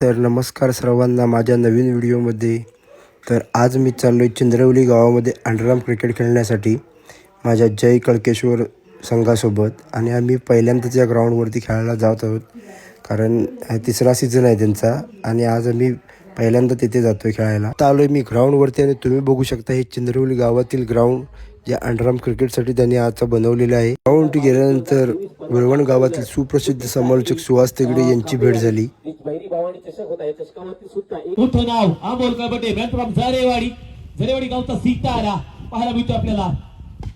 तर नमस्कार सर्वांना माझ्या नवीन व्हिडिओमध्ये. तर आज मी चाललो आहे चंद्रवली गावामध्ये अंडरआर्म क्रिकेट खेळण्यासाठी माझ्या जय कळकेश्वर संघासोबत. आणि आम्ही पहिल्यांदाच या ग्राउंडवरती खेळायला जात आहोत, कारण तिसरा सीझन आहे त्यांचा. आणि आज आम्ही पहिल्यांदा तिथे जातो आहे खेळायला. आता आलो आहे मी ग्राउंडवरती आणि तुम्ही बघू शकता हे चंद्रवली गावातील ग्राउंड जे अंडरआर्म क्रिकेटसाठी त्यांनी आता बनवलेलं आहे. ग्राउंड गेल्यानंतर वळवण गावातील सुप्रसिद्ध समालोचक सुहास तेगडे यांची भेट झाली. मोठं नाव अमोल कबड्डी मॅन झरेवाडी गावचा सीता आला पाहायला मिळतो आपल्याला.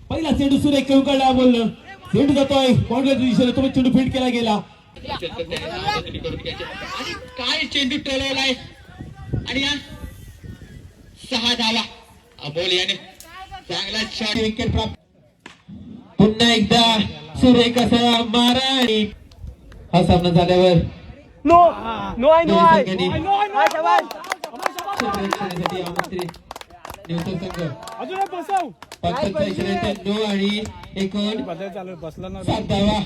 पहिला चेंडू सुरेख उकडला बोललं, चेंडू जातोय बाउंड्री दिशेने, तो चेंडू फिट केला गेला. काय चेंडू टोलवलाय आणि 6 धावा अमोल याने चांगला शॉट विकेट प्राप्त. पुन्हा एकदा सुरेख असा मारा आणि हा सामना झाल्यावर आणि एकूण 7 धावा.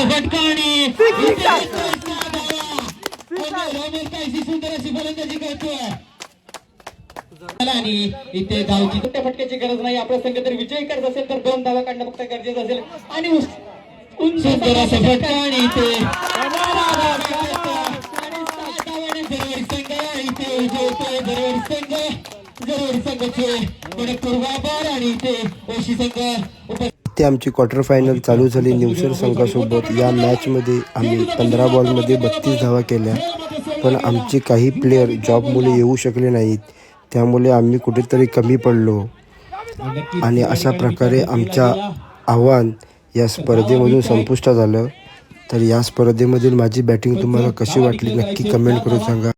फटका आणि सुंदर अशी फलंदाजी करतोय. आणि इथे धावची फटक्याची गरज नाही. आपला संघ जर विजय करत असेल तर 2 धावा काढणं फक्त गरजेचं असेल. आणि सुंदर असं फटका आणि इथे ते आमची क्वार्टर फायनल चालू झाली निवसर संघासोबत. या मॅचमध्ये आम्ही 15 बॉलमध्ये 32 धावा केल्या, पण आमचे काही प्लेयर जॉबमुळे येऊ शकले नाहीत, त्यामुळे आम्ही कुठेतरी कमी पडलो. आणि अशा प्रकारे आमच्या आव्हान या स्पर्धेमधून संपुष्टात आलं. तर या स्पर्धेमधील माझी बॅटिंग तुम्हाला कशी वाटली नक्की कमेंट करून सांगा.